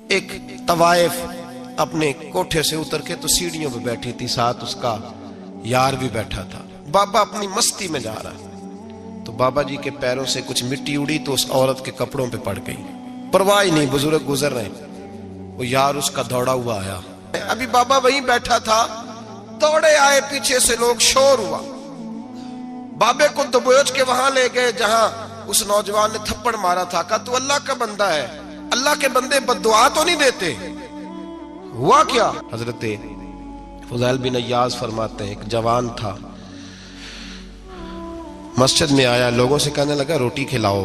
एक तवाइफ अपने कोठे से उतर के तो सीढ़ियों पे बैठी थी, साथ उसका यार भी बैठा था। बाबा अपनी मस्ती में जा रहा है तो बाबा जी के पैरों से कुछ मिट्टी उड़ी तो उस औरत के कपड़ों पे पड़ गई। परवाह ही नहीं, बुजुर्ग गुजर रहे, वो यार उसका दौड़ा हुआ आया। अभी बाबा वहीं बैठा था, दौड़े आए पीछे से लोग, शोर हुआ। बाबे को दबोच के वहां ले गए जहां उस नौजवान ने थप्पड़ मारा था। कहा तू अल्लाह का बंदा है, अल्लाह के बंदे बद्दुआ तो नहीं देते। हुआ क्या? हजरत फुज़ैल बिन अय्याज़ फरमाते हैं, एक जवान था, मस्जिद में आया, लोगों से कहने लगा रोटी खिलाओ।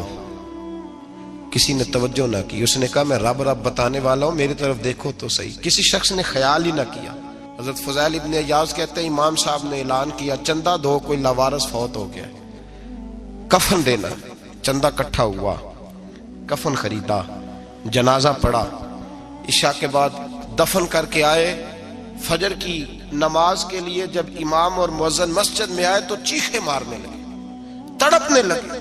किसी ने तवज्जो ना की। उसने कहा मैं रब रब बताने वाला हूं, मेरी तरफ देखो तो सही। किसी शख्स ने ख्याल ही ना किया। हजरत फुज़ैल इब्न अय्याज़ कहते हैं इमाम साहब ने ऐलान किया चंदा दो, कोई लावारिस फौत हो गया, कफन देना। चंदा इकट्ठा हुआ, कफन खरीदा, जनाजा पड़ा, इशा के बाद दफन करके आए। फजर की नमाज के लिए जब इमाम और मुअज्जिन मस्जिद में आए तो चीखे मारने लगे, तड़पने लगे,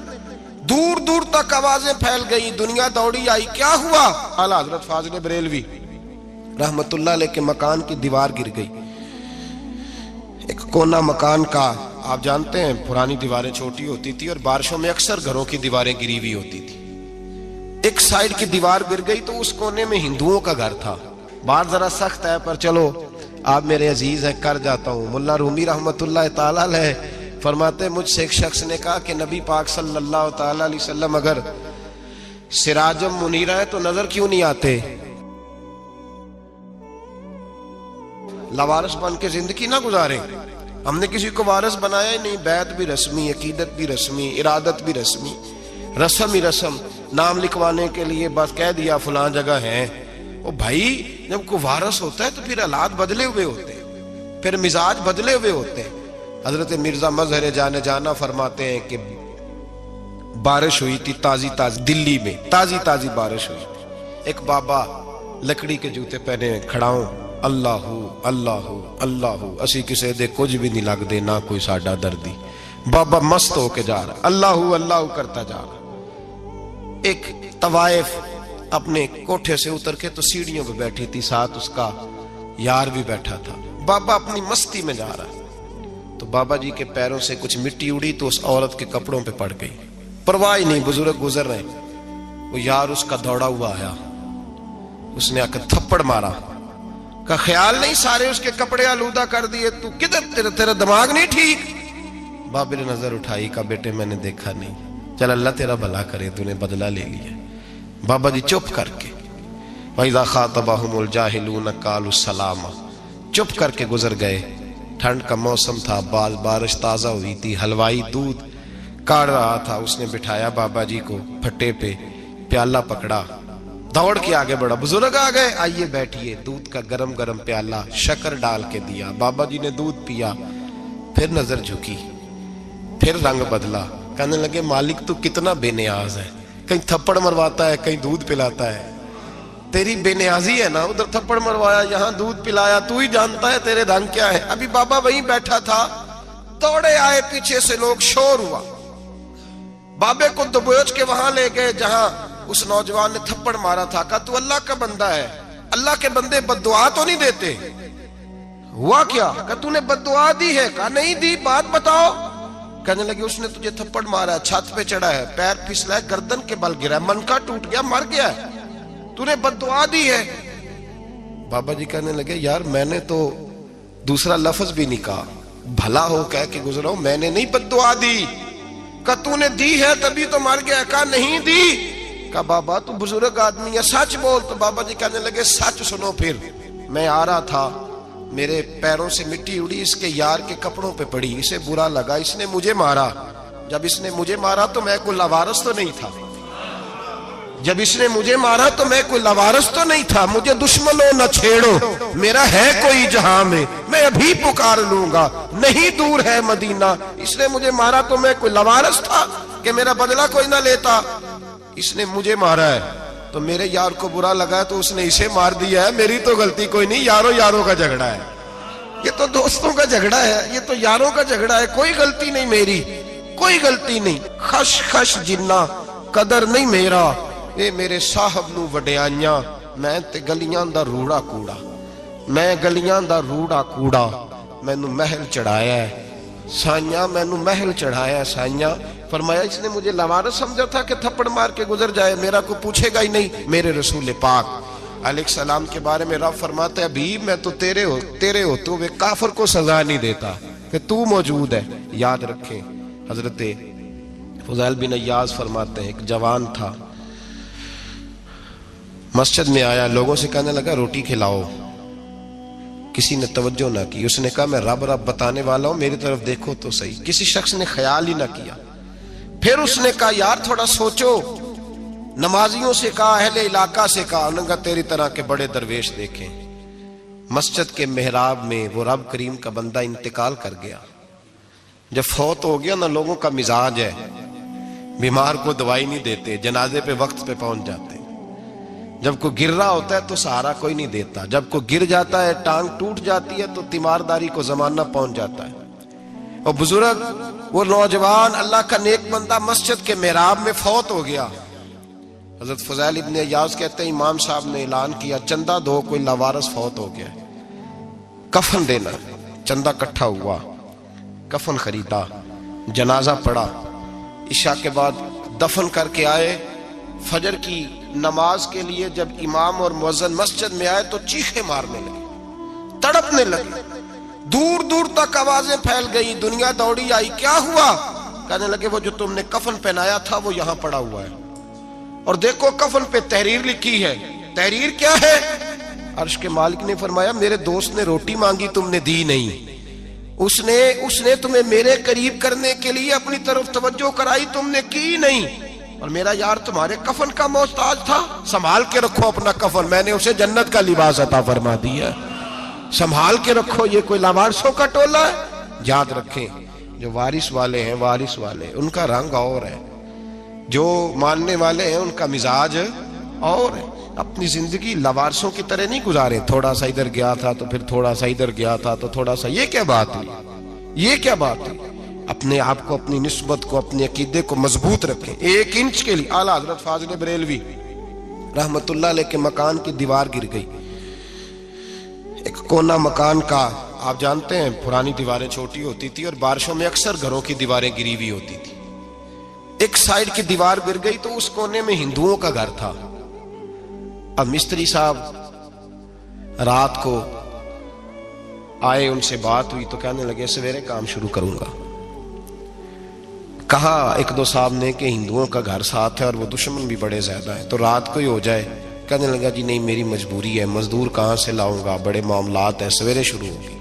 दूर दूर तक आवाजें फैल गई, दुनिया दौड़ी आई। क्या हुआ? आला हजरत फाजिल बरेलवी रहमतुल्लाह अलैह के मकान की दीवार गिर गई। एक कोना मकान का, आप जानते हैं पुरानी दीवारें छोटी होती थी और बारिशों में अक्सर घरों की दीवारें गिरी हुई होती थी। एक साइड की दीवार गिर गई तो उस कोने में हिंदुओं का घर था। बात जरा सख्त है पर चलो आप मेरे अजीज हैं, कर जाता हूं। मुल्ला रूमी रहमतुल्लाह ताला अलैह फरमाते, मुझसे एक शख्स ने कहा कि नबी पाक सल्लल्लाहु ताला अलैहि वसल्लम अगर सिराजम मुनीरा है तो नजर क्यों नहीं आते? लवारिस बन के जिंदगी ना गुजारे। हमने किसी को वारिस बनाया ही नहीं। बैत भी रस्मी, अकीदत भी रस्मी, इरादत भी रस्मी, रस्म ही रस्म। नाम लिखवाने के लिए बस कह दिया फलां जगह है। ओ भाई, जब कोई वारिस होता है तो फिर हालात बदले हुए होते हैं, फिर मिजाज बदले हुए होते हैं। हजरत मिर्जा मजहर जाने जाना फरमाते हैं कि बारिश हुई थी ताजी ताजी, दिल्ली में ताजी ताजी बारिश हुई। एक बाबा लकड़ी के जूते पहने खड़ाऊं, अल्लाहू अल्लाहू अल्लाहू, असी किसी दे कुछ भी नहीं लगते, ना कोई साडा दर्दी। बाबा मस्त होके जा रहा, अल्लाहू अल्लाहू करता जा रहा। एक तवाइफ अपने कोठे से उतर के तो सीढ़ियों पे बैठी थी, साथ उसका यार भी बैठा था। बाबा अपनी मस्ती में जा रहा है तो बाबा जी के पैरों से कुछ मिट्टी उड़ी तो उस औरत के कपड़ों पे पड़ गई। परवाह ही नहीं, बुजुर्ग गुजर रहे, वो यार उसका दौड़ा हुआ आया। उसने आकर थप्पड़ मारा, का ख्याल नहीं, सारे उसके कपड़े आलूदा कर दिए, तू किधर, तेरा दिमाग नहीं ठीक? बाबे ने नजर उठाई, का बेटे मैंने देखा नहीं, चल अल्लाह तेरा भला करे, तूने बदला ले लिया। बाबा जी चुप करके, वइज़ा ख़ातबहुमुल जाहिलून क़ालू सलामा, चुप करके गुजर गए। ठंड का मौसम था, बारिश ताजा हुई थी, हलवाई दूध काढ़ रहा था। उसने बिठाया बाबा जी को फट्टे पे, प्याला पकड़ा, दौड़ के आगे बढ़ा। बुजुर्ग आ गए, आइए बैठिए। दूध का गरम गरम प्याला शक्कर डाल के दिया। बाबा जी ने दूध पिया, फिर नजर झुकी, फिर रंग बदला। कहने लगे मालिक तू कितना बेनियाज है, कहीं थप्पड़ मरवाता है, कहीं दूध पिलाता है। तेरी बेनियाजी है ना, उधर थप्पड़ मरवाया, यहाँ दूध पिलाया, तू ही जानता है तेरे ढंग क्या है। अभी बाबा वहीं बैठा था, दौड़े आए पीछे से लोग, शोर हुआ। बाबे को दबोच के वहां ले गए जहां उस नौजवान ने थप्पड़ मारा था। कहा तू अल्लाह का बंदा है, अल्लाह के बंदे बद्दुआ तो नहीं देते। हुआ क्या? कहा तूने बद्दुआ दी है? कहा नहीं दी, बात बताओ। कहने लगे उसने तुझे थप्पड़ मारा, छत पे चढ़ा है, पैर फिसला है, गर्दन के बल गिरा, मनका टूट गया, मर गया है, तूने बद्दुआ दी है। बाबा जी कहने लगे यार मैंने तो दूसरा लफ्ज भी नहीं कहा, भला हो कह के गुजरा हूं, मैंने नहीं बद्दुआ दी। कहा तूने दी है तभी तो मर गया। कहा नहीं दी। कहा बाबा तू बुजुर्ग आदमी है, सच बोल। तो बाबा जी कहने लगे सच सुनो। फिर मैं आ रहा था, मेरे पैरों से मिट्टी उड़ी, इसके यार के कपड़ों पे पड़ी, इसे बुरा लगा, इसने मुझे मारा। जब इसने मुझे मारा तो मैं कोई लवारिस तो नहीं था, जब इसने मुझे मारा तो मैं कोई लवारिस तो नहीं था। मुझे दुश्मनों न छेड़ो, मेरा है कोई जहां में, मैं अभी पुकार लूंगा, नहीं दूर है मदीना। इसने मुझे मारा तो मैं कोई लवारिस था कि मेरा बदला कोई ना लेता। इसने मुझे मारा है तो मेरे यार को बुरा लगा है तो उसने इसे मार दिया है, मेरी तो गलती कोई नहीं, यारों यारों का झगड़ा है, ये तो दोस्तों का झगड़ा है, ये तो यारों का झगड़ा है, कोई गलती नहीं मेरी, कोई गलती नहीं। खश खश जिन्ना कदर नहीं मेरा, ये मेरे साहब नू वड्याइयां मैं ते गलियां दा रूड़ा कूड़ा, मैं गलियां दा रूड़ा कूड़ा, मैनू महल चढ़ाया है साइया, मैनू महल चढ़ाया है साइया। फरमाया इसने मुझे लवारस समझा था कि थप्पड़ मार के गुजर जाए, मेरा को पूछेगा ही नहीं। मेरे रसूल पाक अलैहिस्सलाम के बारे में रब फरमाता है अभी मैं तो तेरे हो तो वे काफिर को सजा नहीं देता कि तू मौजूद है। याद रखें, हजरत फुज़ैल बिन अय्याज़ फरमाते हैं एक जवान था, मस्जिद में आया, लोगों से कहने लगा रोटी खिलाओ, किसी ने तवज्जो ना की। उसने कहा मैं रब रब बताने वाला हूं, मेरी तरफ देखो तो सही। किसी शख्स ने ख्याल ही ना किया। फिर उसने कहा यार थोड़ा सोचो, नमाजियों से कहा, अहले इलाका से कहा, उन्होंने तेरी तरह के बड़े दरवेश देखे। मस्जिद के मेहराब में वो रब करीम का बंदा इंतकाल कर गया। जब फौत हो गया ना, लोगों का मिजाज है, बीमार को दवाई नहीं देते, जनाजे पे वक्त पे पहुंच जाते। जब कोई गिर रहा होता है तो सहारा कोई नहीं देता, जब कोई गिर जाता है, टांग टूट जाती है तो तीमारदारी को जमाना पहुंच जाता है। और बुजुर्ग, वो नौजवान अल्लाह का नेक बंदा मस्जिद के मेहराब में फौत हो गया। हजरत फुज़ैल इब्न अय्याज़ कहते हैं इमाम साहब ने ऐलान किया चंदा दो, कोई लावारस फौत हो गया, कफन देना। चंदा इकट्ठा हुआ, कफन खरीदा, जनाजा पड़ा, इशा के बाद दफन करके आए। फजर की नमाज के लिए जब इमाम और मुअज्जिन मस्जिद में आए तो चीखे मारने लगे, तड़पने लगे, दूर दूर तक आवाजें फैल गई। दुनिया दौड़ी आई, क्या हुआ? कहने लगे वो जो तुमने कफन पहनाया था वो यहां पड़ा हुआ है, और देखो कफन पे तहरीर लिखी है। तहरीर क्या है? अर्श के मालिक ने फरमाया मेरे दोस्त ने रोटी मांगी, तुमने दी नहीं। उसने तुम्हें मेरे करीब करने के लिए अपनी तरफ तवज्जो कराई, तुमने की नहीं। और मेरा यार तुम्हारे कफन का मोहताज था, संभाल के रखो अपना कफन, मैंने उसे जन्नत का लिबास अता फरमा दिया, संभाल के रखो। ये कोई लावारिसों का टोला है? याद रखें, जो वारिस वाले हैं, वारिस वाले उनका रंग और है, जो मानने वाले हैं उनका मिजाज और है। अपनी जिंदगी लवारसों की तरह नहीं गुजारे, थोड़ा सा इधर गया था तो फिर थोड़ा सा इधर गया था तो थोड़ा सा, ये क्या बात हुई? ये क्या बात हुई? अपने आप को, अपनी निस्बत को, अपने अकीदे को मजबूत रखें। 1 इंच के लिए आला हजरत फाजिल बरेलवी रहमतुल्लाह अलैह के मकान की दीवार गिर गई। एक कोना मकान का, आप जानते हैं पुरानी दीवारें छोटी होती थी और बारिशों में अक्सर घरों की दीवारें गिरी हुई होती थी। एक साइड की दीवार गिर गई तो उस कोने में हिंदुओं का घर था। अब मिस्त्री साहब रात को आए, उनसे बात हुई तो कहने लगे सवेरे काम शुरू करूंगा। कहा 1-2 साहब ने कि हिंदुओं का घर साथ है और वो दुश्मन भी बड़े ज्यादा है, तो रात को ही हो जाए। कहने लगा जी नहीं, मेरी मजबूरी है, मजदूर कहां से लाऊंगा, बड़े मामलात हैं, सवेरे शुरू होगी।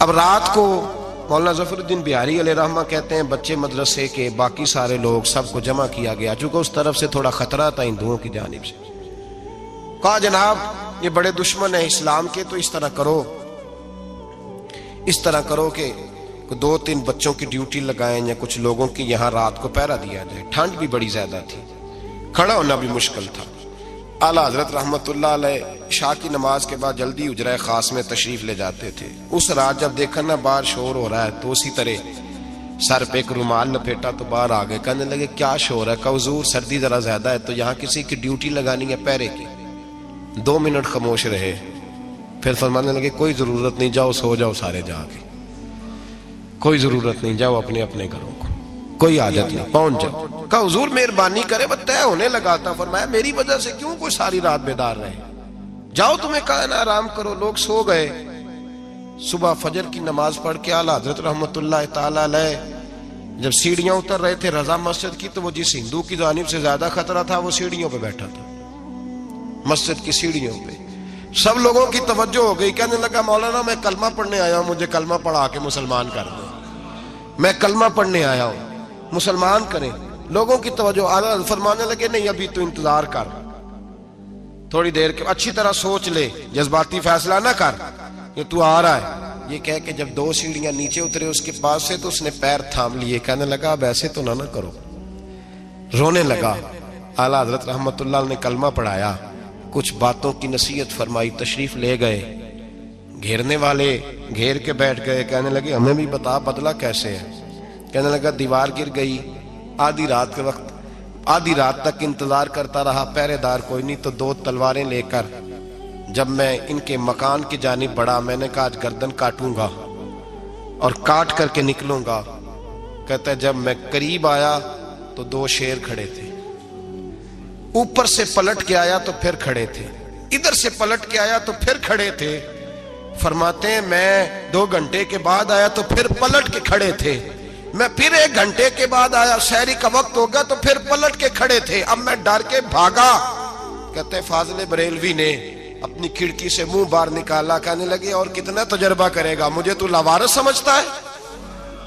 अब रात को मौलाना ज़फ़रुद्दीन बिहारी अलैहिर्रहमा कहते हैं बच्चे मदरसे के, बाकी सारे लोग, सबको जमा किया गया, चूंकि उस तरफ से थोड़ा खतरा था हिंदुओं की जानिब से। कहा जनाब ये बड़े दुश्मन है इस्लाम के, तो इस तरह करो कि 2-3 बच्चों की ड्यूटी लगाएं या कुछ लोगों की यहाँ रात को पहरा दिया जाए। ठंड भी बड़ी ज्यादा थी, खड़ा होना भी मुश्किल था। आला हजरत रहमतुल्लाह अलैह शाह की नमाज के बाद जल्दी उजरा खास में तशरीफ ले जाते थे। उस रात जब देखा ना बाहर शोर हो रहा है तो उसी तरह सर पे एक रुमाल लपेटा तो बाहर आ गए। कहने लगे क्या शोर है? कहा हुजूर सर्दी जरा ज्यादा है तो यहाँ किसी की ड्यूटी लगानी है पहरे की। 2 मिनट खामोश रहे, फिर फरमाने लगे कोई जरूरत नहीं, जाओ सो जाओ सारे जाके, कोई जरूरत नहीं, जाओ अपने अपने घरों को, कोई आदत नहीं, पहुंच जाओ। कहा हुजूर मेहरबानी करे, वो तय होने लगा था। फरमाया मेरी वजह से क्यों कोई सारी रात बेदार रहे, जाओ तुम्हें कहा ना आराम करो। लोग सो गए। सुबह फजर की नमाज पढ़ के आला हजरत रहमतुल्लाह ताला अलैह जब सीढ़ियां उतर रहे थे रजा मस्जिद की, तो वो जिस हिंदू की जानिब से ज्यादा खतरा था वो सीढ़ियों पे बैठा था, मस्जिद की सीढ़ियों पे। सब लोगों की तवज्जो हो गई। कहने लगा मौलाना मैं कलमा पढ़ने आया हूं, मुझे कलमा पढ़ा के मुसलमान कर दो, मैं कलमा पढ़ने आया हूं, मुसलमान करें। लोगों की तवज्जो, आला फरमाने लगे नहीं अभी तो इंतजार कर, थोड़ी देर के, अच्छी तरह सोच ले, जज्बाती फैसला ना कर कि तू आ रहा है। ये कह के जब 2 सीढ़ियां नीचे उतरे उसके पास से तो उसने पैर थाम लिए। कहने लगा अब ऐसे तो ना करो, रोने लगा। आला हजरत रहमतुल्लाह ने कलमा पढ़ाया, कुछ बातों की नसीहत फरमाई, तशरीफ ले गए। घेरने वाले घेर के बैठ गए। कहने लगे हमें भी बता बदला कैसे है। कहने लगा दीवार गिर गई, आधी रात के वक्त आधी रात तक इंतजार करता रहा, पहरेदार कोई नहीं, तो 2 तलवारें लेकर जब मैं इनके मकान की जानिब बढ़ा, मैंने कहा आज गर्दन काटूंगा और काट करके निकलूंगा। कहता है जब मैं करीब आया तो 2 शेर खड़े थे, ऊपर से पलट के आया तो फिर खड़े थे, इधर से पलट के आया तो फिर खड़े थे। फरमाते हैं मैं 2 घंटे के बाद आया तो फिर पलट के खड़े थे, मैं फिर 1 घंटे के बाद आया, शहरी का वक्त हो गया तो फिर पलट के खड़े थे। अब मैं डर के भागा। कहते हैं फाजिल बरेलवी ने अपनी खिड़की से मुंह बाहर निकाला, कहने लगे और कितना तजर्बा करेगा, मुझे तू लावारिस समझता है?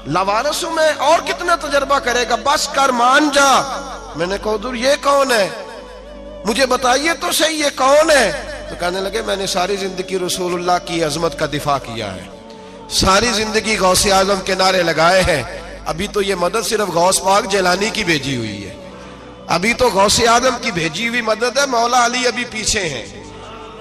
लावारिस हूं मैं, और कितना तजर्बा करेगा, बस कर, मान जा। मैंने कहा हुजूर ये कौन है, मुझे बताइए तो सही ये कौन है। तो कहने लगे मैंने सारी जिंदगी रसूलुल्लाह की अजमत का दिफा किया है, सारी जिंदगी गौसे आजम के नारे लगाए हैं, अभी तो ये मदद सिर्फ गौस पाक जैलानी की भेजी हुई है, अभी तो गौसे आजम की भेजी हुई मदद है, मौला अली अभी पीछे हैं,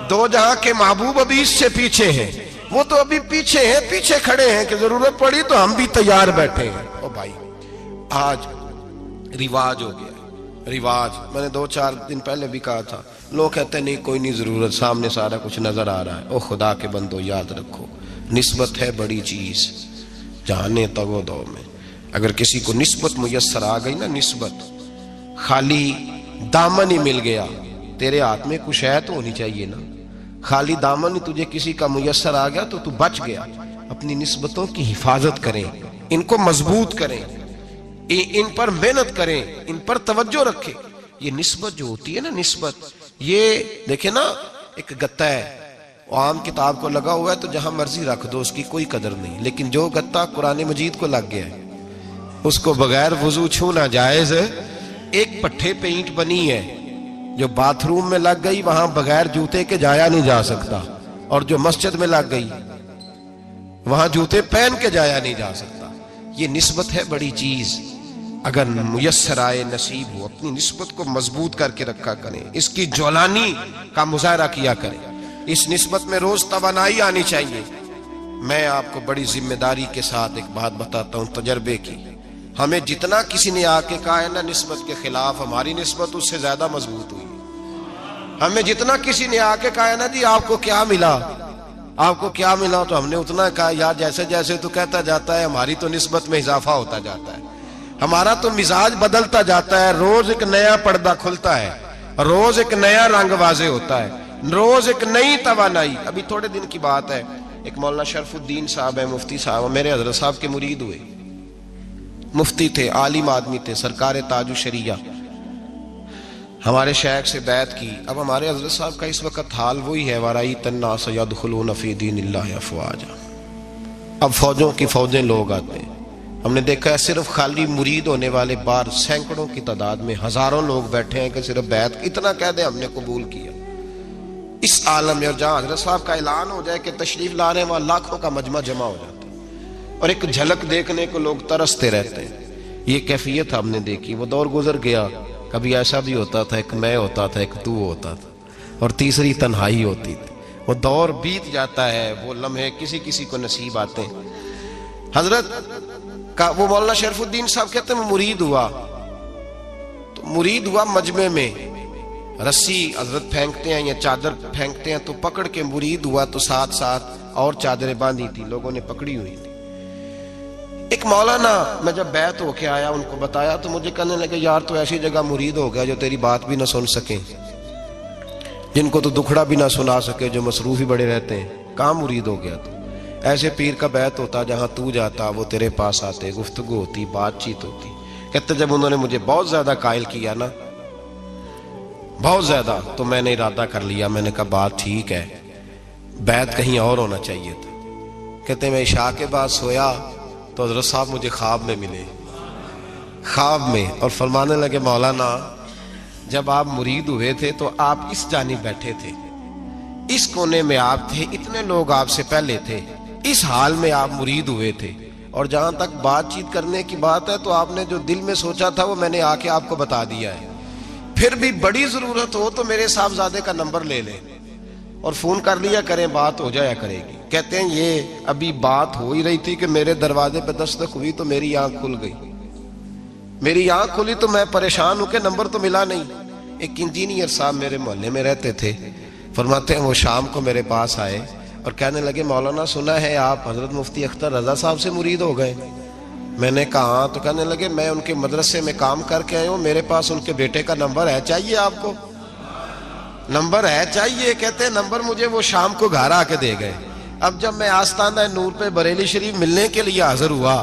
2 जहां के महबूब अभी इससे पीछे हैं, वो तो अभी पीछे हैं, पीछे खड़े हैं कि जरूरत पड़ी तो हम भी तैयार बैठे हैं। ओ भाई आज रिवाज हो गया, रिवाज। मैंने 2-4 दिन पहले भी कहा था, लोग कहते नहीं कोई नहीं जरूरत, सामने सारा कुछ नजर आ रहा है। ओ खुदा के बंदो याद रखो, निस्बत है बड़ी चीज, जाने तगो दो में। अगर किसी को निस्बत मुयस्सर आ गई ना, निस्बत, खाली दामन ही मिल गया, तेरे हाथ में कुछ है तो होनी चाहिए ना, खाली दामन ही तुझे किसी का मुयस्सर आ गया तो तू बच गया। अपनी निस्बतों की हिफाजत करें, इनको मजबूत करें, इन पर मेहनत करें, इन पर तवज्जो रखें। ये निस्बत जो होती है ना, निस्बत, ये देखे ना, एक गत्ता है, वो आम किताब को लगा हुआ है तो जहां मर्जी रख दो, उसकी कोई कदर नहीं, लेकिन जो गत्ता कुरान मजीद को लग गया है उसको बगैर वजू छूना जायज है। एक पट्टे पे ईंट बनी है जो बाथरूम में लग गई, वहां बगैर जूते के जाया नहीं जा सकता, और जो मस्जिद में लग गई वहां जूते पहन के जाया नहीं जा सकता। ये निस्बत है बड़ी चीज, अगर मुयस्सर आए, नसीब हो, अपनी निस्बत को मजबूत करके रखा करें, इसकी ज्वलानी का मुजाहरा किया करें, इस निस्बत में रोज तवानाई आनी चाहिए। मैं आपको बड़ी जिम्मेदारी के साथ एक बात बताता हूं तजर्बे की, हमें जितना किसी ने आके कहा है ना निस्बत के खिलाफ, हमारी निस्बत उससे ज्यादा मजबूत हुई। हमें जितना किसी ने आके कहा है ना जी आपको क्या मिला, आपको क्या मिला, तो हमने उतना कहा यार जैसे जैसे तू कहता जाता है हमारी तो निस्बत में इजाफा होता जाता है, हमारा तो मिजाज बदलता जाता है, रोज एक नया पर्दा खुलता है, रोज एक नया रंग वाजे होता है, रोज एक नई तवानाई। अभी थोड़े दिन की बात है, एक मौलाना शरफुद्दीन साहब है, मुफ्ती साहब, मेरे हजरत साहब के मुरीद हुए, मुफ्ती थे, आलिम आदमी थे, सरकार ताजु शरिया, हमारे शेख से बैत की। अब हमारे हजरत साहब का इस वक्त हाल वही है, वराई तन्नास यदखुलून फी दीनिल्लाहि अफवाजा। अब फौजों की फौजें लोग आते हैं, हमने देखा है सिर्फ खाली मुरीद होने वाले बाहर सैकड़ों की तादाद में हजारों लोग बैठे हैं कि सिर्फ बैत इतना कह दे हमने कबूल किया। इस आलम में, और जहां हजरत साहब का ऐलान हो जाए कि तशरीफ लाने वहां लाखों का मजमा जमा हो जाता है और एक झलक देखने को लोग तरसते रहते हैं। ये कैफियत हमने देखी, वो दौर गुजर गया, कभी ऐसा भी होता था एक मैं होता था, एक तू होता था, और तीसरी तन्हाई होती थी। वो दौर बीत जाता है, वो लम्हे किसी किसी को नसीब आते हैं। हजरत का वो मौलाना शरफुद्दीन साहब कहते हैं मुरीद हुआ, तो मुरीद हुआ मजमे में, रस्सी हजरत फेंकते हैं या चादर फेंकते हैं तो पकड़ के मुरीद हुआ, तो साथ साथ और चादरें बांधी थी, लोगों ने पकड़ी हुई थी। एक मौलाना, मैं जब बैत होके आया उनको बताया तो मुझे कहने लगे यार तो ऐसी जगह मुरीद हो गया जो तेरी बात भी ना सुन सके, जिनको तो दुखड़ा भी ना सुना सके, जो मसरूफ ही बड़े रहते हैं, कहाँ मुरीद हो गया? तो ऐसे पीर का बैत होता जहां तू जाता, वो तेरे पास आते, गुफ्तगू होती, बातचीत होती। कहते जब उन्होंने मुझे बहुत ज्यादा कायल किया ना, बहुत ज्यादा, तो मैंने इरादा कर लिया, मैंने कहा बात ठीक है, बैत कहीं और होना चाहिए था। कहते मैं इशा के बाद सोया तो हजरत साहब मुझे ख्वाब में मिले, ख्वाब में, और फरमाने लगे मौलाना जब आप मुरीद हुए थे तो आप इस जानिब बैठे थे, इस कोने में आप थे, इतने लोग आपसे पहले थे, इस हाल में आप मुरीद हुए थे, और जहां तक बातचीत करने की बात है तो आपने जो दिल में सोचा था वो मैंने आके आपको बता दिया है। फिर भी बड़ी जरूरत हो तो मेरे साहबजादे का नंबर ले लें और फोन कर लिया करें, बात हो जाया करेगी। कहते हैं ये अभी बात हो ही रही थी कि मेरे दरवाजे पे दस्तक हुई तो मेरी आंख खुल गई, मेरी आंख खुली तो मैं परेशान हूं कि नंबर तो मिला नहीं। एक इंजीनियर साहब मेरे मोहल्ले में रहते थे, फरमाते हैं वो शाम को मेरे पास आए और कहने लगे मौलाना सुना है आप हजरत मुफ्ती अख्तर रजा साहब से मुरीद हो गए। मैंने कहा हाँ। तो कहने लगे मैं उनके मदरसे में काम करके आया हूँ, मेरे पास उनके बेटे का नंबर है, चाहिए आपको? नंबर है चाहिए? कहते हैं नंबर मुझे वो शाम को घर आके दे गए। अब जब मैं आस्ताना नूर पे बरेली शरीफ मिलने के लिए हाजिर हुआ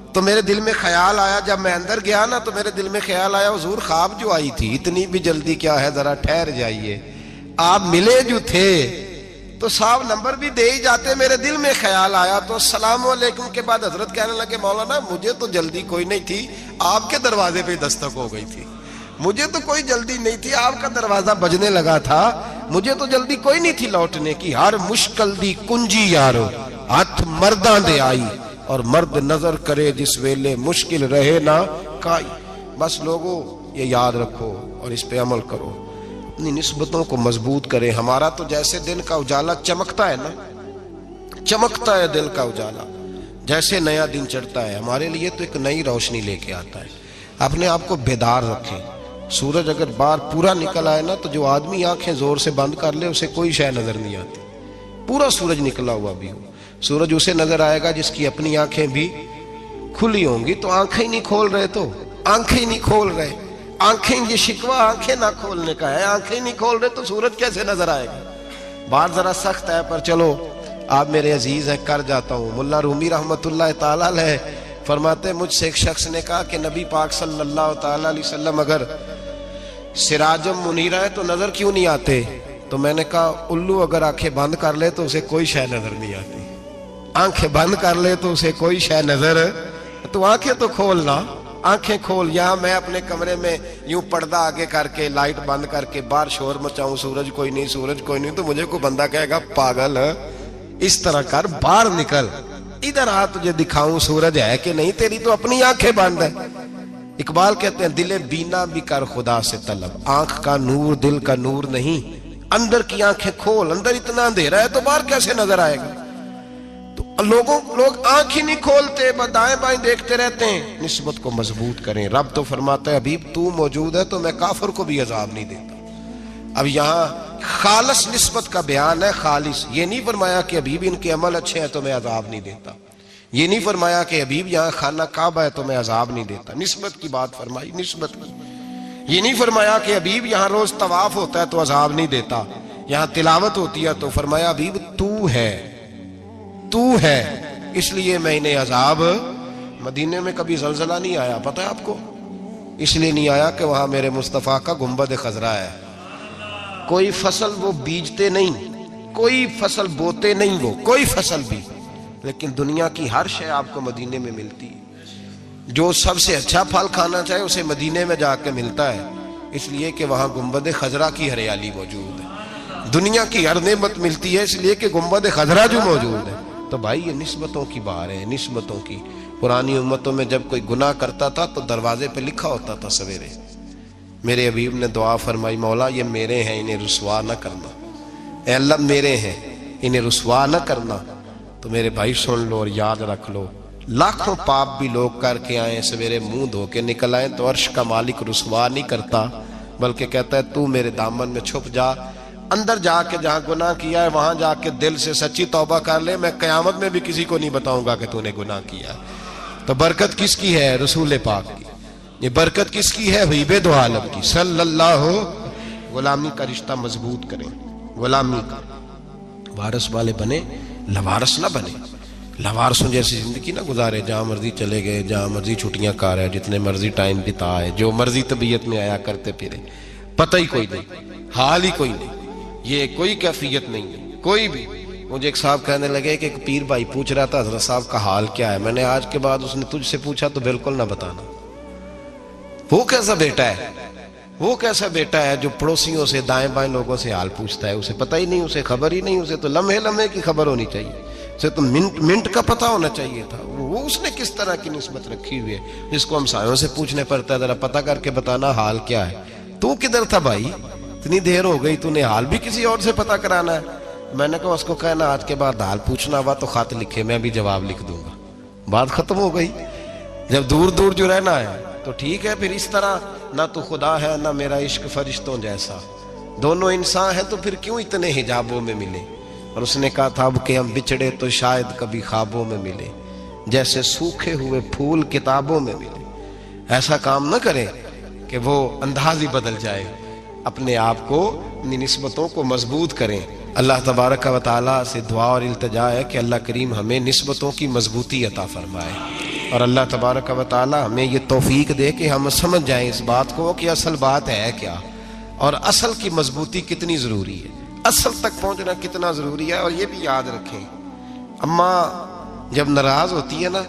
तो मेरे दिल में ख्याल आया, जब मैं अंदर गया ना तो मेरे दिल में ख्याल आया हुजूर ख्वाब जो आई थी इतनी भी जल्दी क्या है, जरा ठहर जाइए, आप मिले जो थे तो साहब नंबर भी दे ही जाते। मेरे दिल में ख्याल आया तो अस्सलाम वालेकुम के बाद हजरत कहने लगे मौलाना मुझे तो जल्दी कोई नहीं थी, आपके दरवाजे पे दस्तक हो गई थी, मुझे तो कोई जल्दी नहीं थी, आपका दरवाजा बजने लगा था, मुझे तो जल्दी कोई नहीं थी लौटने की। हर मुश्किल दी कुंजी यारो हथ मर्दां दे आई और मर्द नजर करे जिस वेले मुश्किल रहे ना काई। बस लोगों ये याद रखो और इस पे अमल करो, अपनी निस्बतों को मजबूत करें। हमारा तो जैसे दिन का उजाला चमकता है ना, चमकता है दिल का उजाला, जैसे नया दिन चढ़ता है हमारे लिए तो एक नई रोशनी लेके आता है। अपने आप को बेदार रखें। सूरज अगर बाहर पूरा निकल आए ना तो जो आदमी आंखें जोर से बंद कर ले उसे कोई शय नजर नहीं आती, पूरा सूरज निकला हुआ भी हो। सूरज उसे नजर आएगा जिसकी अपनी आंखें भी खुली होंगी। तो आंखें ही नहीं खोल रहे, तो आंखें ही नहीं खोल रहे, आंखें, ये शिकवा आंखें ना खोलने का है, आंखें ही नहीं खोल रहे तो सूरज कैसे नजर आएगा? बात जरा सख्त है पर चलो आप मेरे अजीज हैं कर जाता हूँ। मुल्ला रूमी रहमतुल्लाह ताला अलैह फरमाते मुझसे एक शख्स ने कहा कि नबी पाक सल्लल्लाहु ताला अलैहि वसल्लम अगर सिराजम मुनीरा है तो नजर क्यों नहीं आते? तो मैंने कहा उल्लू अगर आंखें बंद कर ले तो उसे कोई शय नजर नहीं आती, आंखें बंद कर ले तो उसे कोई शय नजर, तो आंखें तो खोलना, आंखें खोल। यहाँ मैं अपने कमरे में यूं पर्दा आगे करके लाइट बंद करके बाहर शोर मचाऊं, सूरज कोई नहीं, सूरज कोई नहीं, तो मुझे कोई बंदा कहेगा पागल इस तरह कर, बाहर निकल, इधर आ तुझे दिखाऊं सूरज है कि नहीं, तेरी तो अपनी आंखें बंद है। इकबाल कहते हैं दिले बीना भी कर खुदा से तलब, आंख का नूर दिल का नूर नहीं, अंदर की आंखें खोल, अंदर इतना अंधेरा है तो बाहर कैसे नजर आएगा? तो लोग आंख ही नहीं खोलते, बस दाएं बाएं देखते रहते हैं। निस्बत को मजबूत करें। रब तो फरमाता है हबीब तू मौजूद है तो मैं काफिर को भी अजाब नहीं देता। अब यहाँ खालिस निस्बत का बयान है, खालिस। ये नहीं फरमाया कि हबीब इनके अमल अच्छे हैं तो मैं अजाब नहीं देता, ये नहीं फरमाया कि हबीब यहाँ खाना काबा है तो मैं अजाब नहीं देता। निस्बत की बात फरमाई, निस्बत की। ये नहीं फरमाया कि हबीब यहाँ रोज तवाफ होता है तो अजाब नहीं देता, यहाँ तिलावत होती है तो फरमाया हबीब तू है, तू है इसलिए मैं इन्हें अजाब। मदीने में कभी जलजला नहीं आया, पता है आपको? इसलिए नहीं आया कि वहां मेरे मुस्तफा का गुंबद खजरा है। कोई फसल वो बीजते नहीं, कोई फसल बोते नहीं, वो कोई फसल भी, लेकिन दुनिया की हर शय आपको मदीने में मिलती है। जो सबसे अच्छा फल खाना चाहे उसे मदीने में जाकर मिलता है, इसलिए कि वहां गुंबद खजरा की हरियाली मौजूद है। दुनिया की हर नेमत मिलती है इसलिए कि गुंबद खजरा जो मौजूद है। तो भाई ये निस्बतों की बात है, निस्बतों की। पुरानी उम्मतों में जब कोई गुनाह करता था तो दरवाजे पे लिखा होता था सवेरे, मेरे हबीब ने दुआ फरमाई मौला ये मेरे हैं इन्हें रुसवा न करना, ए अल्लाह मेरे हैं इन्हें रुसवा न करना। तो मेरे भाई सुन लो और याद रख लो, लाखों पाप भी लोग करके आए, सवेरे मुंह धो के निकल आए तो अर्श का मालिक रुसवा नहीं करता, बल्कि कहता है तू मेरे दामन में छुप जा, अंदर जाके जहां गुनाह किया है वहां जाके दिल से सच्ची तौबा कर ले, मैं कयामत में भी किसी को नहीं बताऊंगा कि तूने गुनाह किया। तो बरकत किसकी है? रसूल पाक की। ये बरकत किसकी है? हबीबे दो आलम की सल्लल्लाहु। गुलामी का रिश्ता मजबूत करें, गुलामी का वारस वाले बने, लवारस ना बने। लवारसों जैसी जिंदगी ना गुजारे, जहां मर्जी चले गए, जहां मर्जी छुट्टियां कार है, जितने मर्जी टाइम बिताए, जो मर्जी तबीयत में आया करते फिरे, पता ही कोई नहीं, हाल ही कोई नहीं, ये कोई कैफियत नहीं है कोई भी। मुझे एक साहब कहने लगे कि एक पीर भाई पूछ रहा था हजरत साहब का हाल क्या है। मैंने आज के बाद उसने तुझसे पूछा तो बिल्कुल ना बताना। वो कैसा बेटा है, वो कैसा बेटा है जो पड़ोसियों से दाएं बाएं लोगों से हाल पूछता है, उसे पता ही नहीं, उसे खबर ही नहीं, उसे तो लम्हे लम्हे की खबर होनी चाहिए, उसे तो मिनट मिनट का पता होना चाहिए था। वो उसने किस तरह की निस्बत रखी हुई है जिसको हम सायों से पूछने पड़ता है, जरा पता करके बताना हाल क्या है। तू किधर था भाई, इतनी देर हो गई, तूने हाल भी किसी और से पता कराना है। मैंने कहा उसको कहना आज के बाद हाल पूछना हुआ तो खत लिखे, मैं भी जवाब लिख दूंगा, बात खत्म हो गई। जब दूर दूर जो रहना है तो ठीक है, फिर इस तरह ना तो खुदा है ना मेरा इश्क फरिश्तों जैसा, दोनों इंसान है तो फिर क्यों इतने हिजाबों में मिले। और उसने कहा था अब कि हम बिछड़े तो शायद कभी ख्वाबों में मिले, जैसे सूखे हुए फूल किताबों में मिले। ऐसा काम न करें कि वो अंदाज ही बदल जाए, अपने आप को, अपनी निस्बतों को मजबूत करें। अल्लाह तबारक व तआला से दुआ और इल्तिजा है कि अल्लाह करीम हमें निस्बतों की मजबूती अता फरमाए, और अल्लाह तबारक व तआला हमें ये तौफीक दे कि हम समझ जाएं इस बात को कि असल बात है क्या, और असल की मजबूती कितनी ज़रूरी है, असल तक पहुंचना कितना ज़रूरी है। और ये भी याद रखें, अम्मा जब नाराज़ होती है ना,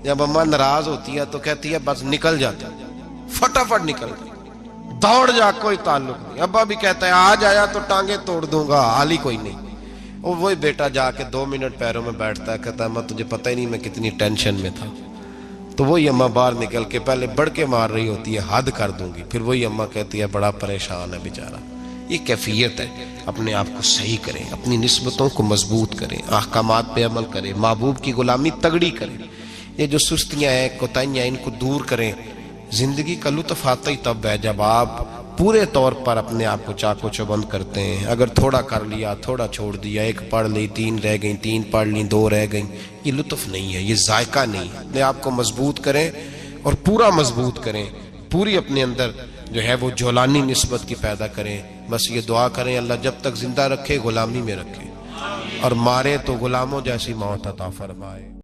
जब अम्मा नाराज़ होती है तो कहती है बस निकल जाता, फटाफट निकल, दौड़ जा, कोई ताल्लुक नहीं। अब्बा भी कहता है आ जाया तो टांगे तोड़ दूंगा, हाल ही कोई नहीं। और वही बेटा जाके 2 मिनट पैरों में बैठता है, कहता है अम्मा तुझे पता ही नहीं मैं कितनी टेंशन में था। तो वही अम्मा बाहर निकल के पहले बढ़ के मार रही होती है, हद कर दूंगी, फिर वही अम्मा कहती है बड़ा परेशान है बेचारा। ये कैफियत है, अपने आप को सही करें, अपनी निस्बतों को मजबूत करें, अहकामात पे अमल करें, महबूब की गुलामी तगड़ी करें। ये जो सुस्तियाँ हैं, कोताहियाँ, इनको दूर करें। जिंदगी का लुत्फ आता ही तब है जब आप पूरे तौर पर अपने आप को चाको चौबंद करते हैं। अगर थोड़ा कर लिया, थोड़ा छोड़ दिया, 1 पढ़ ली, 3 रह गई, 3 पढ़ ली, 2 रह गई, ये लुत्फ नहीं है, ये जायका नहीं है। अपने आप को मजबूत करें और पूरा मजबूत करें, पूरी अपने अंदर जो है वो जौलानी निस्बत की पैदा करें। बस ये दुआ करें अल्लाह जब तक जिंदा रखे गुलामी में रखे, और मारे तो गुलामों जैसी मौत अता फरमाए।